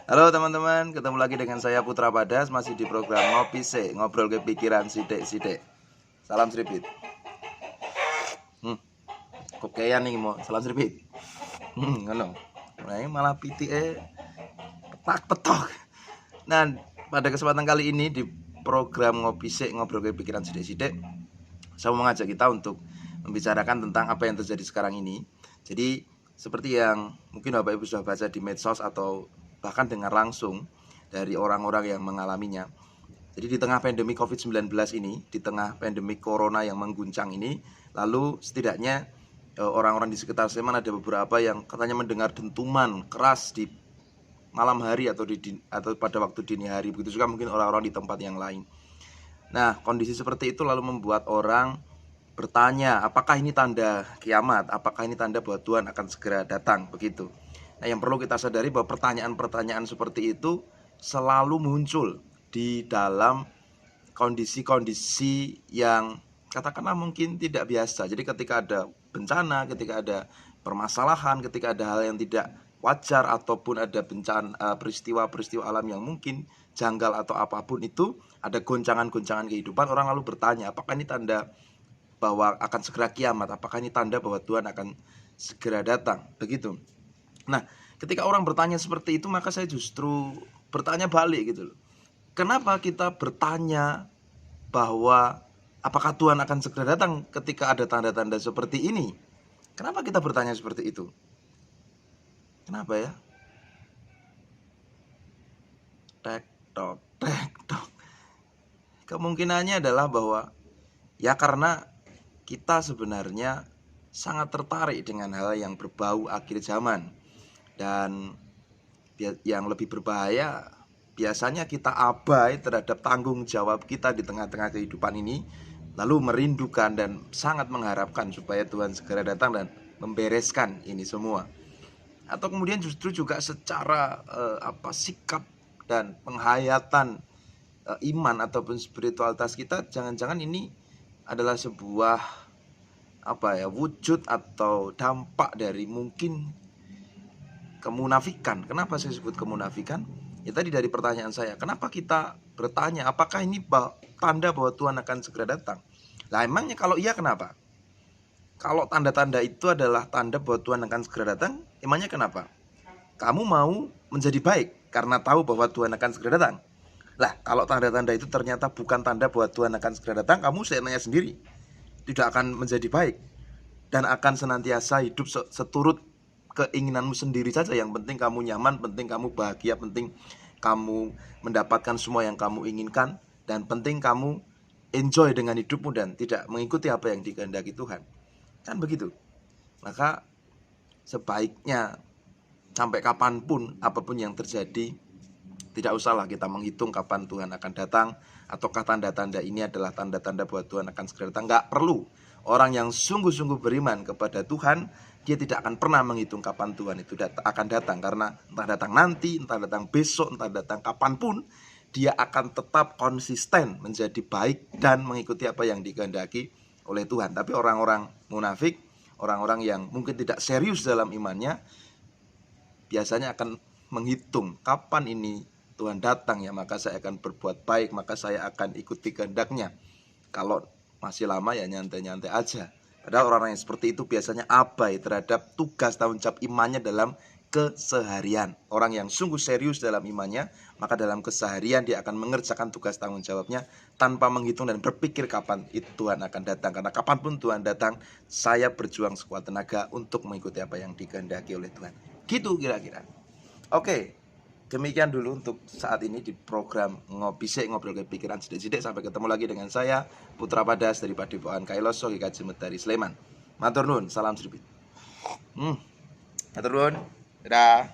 Halo teman-teman, ketemu lagi dengan saya Putra Padas, masih di program Ngopi Se, ngobrol ke pikiran sidik-sidik. Salam seripit. Kok kayak nih mau salam seripit. Ngono. Nah, ini malah petak petok. Nah, pada kesempatan kali ini di program Ngopi Se, ngobrol ke pikiran sidik-sidik, saya mau mengajak kita untuk membicarakan tentang apa yang terjadi sekarang ini. Jadi, seperti yang mungkin Bapak Ibu sudah baca di medsos atau bahkan dengar langsung dari orang-orang yang mengalaminya. Jadi di tengah pandemi COVID-19 ini, di tengah pandemi corona yang mengguncang ini, lalu setidaknya orang-orang di sekitar Sleman ada beberapa yang katanya mendengar dentuman keras di malam hari atau pada waktu dini hari. Begitu juga mungkin orang-orang di tempat yang lain. Nah, kondisi seperti itu lalu membuat orang bertanya, apakah ini tanda kiamat? Apakah ini tanda bahwa Tuhan akan segera datang? Begitu. Nah, yang perlu kita sadari bahwa pertanyaan-pertanyaan seperti itu selalu muncul di dalam kondisi-kondisi yang katakanlah mungkin tidak biasa. Jadi ketika ada bencana, ketika ada permasalahan, ketika ada hal yang tidak wajar ataupun ada bencana, peristiwa-peristiwa alam yang mungkin janggal atau apapun itu, ada goncangan-goncangan kehidupan, orang lalu bertanya, apakah ini tanda bahwa akan segera kiamat? Apakah ini tanda bahwa Tuhan akan segera datang? Begitu. Nah, ketika orang bertanya seperti itu, maka saya justru bertanya balik gitu loh. Kenapa kita bertanya bahwa apakah Tuhan akan segera datang ketika ada tanda-tanda seperti ini? Kenapa kita bertanya seperti itu? Kenapa ya? Tek tok, tek tok. Kemungkinannya adalah bahwa ya karena kita sebenarnya sangat tertarik dengan hal yang berbau akhir zaman. Dan yang lebih berbahaya, biasanya kita abai terhadap tanggung jawab kita di tengah-tengah kehidupan ini, lalu merindukan dan sangat mengharapkan supaya Tuhan segera datang dan membereskan ini semua. Atau kemudian justru juga secara sikap dan penghayatan iman ataupun spiritualitas kita, jangan-jangan ini adalah sebuah wujud atau dampak dari mungkin kemunafikan. Kenapa saya sebut kemunafikan? Ya tadi dari pertanyaan saya, kenapa kita bertanya apakah ini tanda bahwa Tuhan akan segera datang? Lah emangnya kalau iya kenapa? Kalau tanda-tanda itu adalah tanda bahwa Tuhan akan segera datang, emangnya kenapa? Kamu mau menjadi baik karena tahu bahwa Tuhan akan segera datang. Lah kalau tanda-tanda itu ternyata bukan tanda bahwa Tuhan akan segera datang, kamu seenaknya sendiri tidak akan menjadi baik dan akan senantiasa hidup seturut keinginanmu sendiri saja. Yang penting kamu nyaman, penting kamu bahagia, penting kamu mendapatkan semua yang kamu inginkan, dan penting kamu enjoy dengan hidupmu dan tidak mengikuti apa yang dikehendaki Tuhan. Kan begitu. Maka sebaiknya sampai kapanpun, apapun yang terjadi, tidak usahlah kita menghitung kapan Tuhan akan datang, ataukah tanda-tanda ini adalah tanda-tanda bahwa Tuhan akan segera datang. Nggak perlu. Orang yang sungguh-sungguh beriman kepada Tuhan, dia tidak akan pernah menghitung kapan Tuhan itu akan datang. Karena entah datang nanti, entah datang besok, entah datang kapanpun, dia akan tetap konsisten menjadi baik dan mengikuti apa yang dikehendaki oleh Tuhan. Tapi orang-orang munafik, orang-orang yang mungkin tidak serius dalam imannya, biasanya akan menghitung kapan ini Tuhan datang ya, maka saya akan berbuat baik, maka saya akan ikuti kehendaknya. Kalau masih lama ya nyantai-nyantai aja. Padahal orang-orang yang seperti itu biasanya abai terhadap tugas tanggung jawab imannya dalam keseharian. Orang yang sungguh serius dalam imannya, maka dalam keseharian dia akan mengerjakan tugas tanggung jawabnya tanpa menghitung dan berpikir kapan itu Tuhan akan datang. Karena kapanpun Tuhan datang, saya berjuang sekuat tenaga untuk mengikuti apa yang dikehendaki oleh Tuhan. Gitu kira-kira. Oke, demikian dulu untuk saat ini di program Ngopi Sik, ngobrol ke pikiran sidik-sidik. Sampai ketemu lagi dengan saya Putra Padas dari Padepokan Kailoso GKJ Medari Sleman. Matur nuwun, salam seripit. Matur nuwun. Dadah.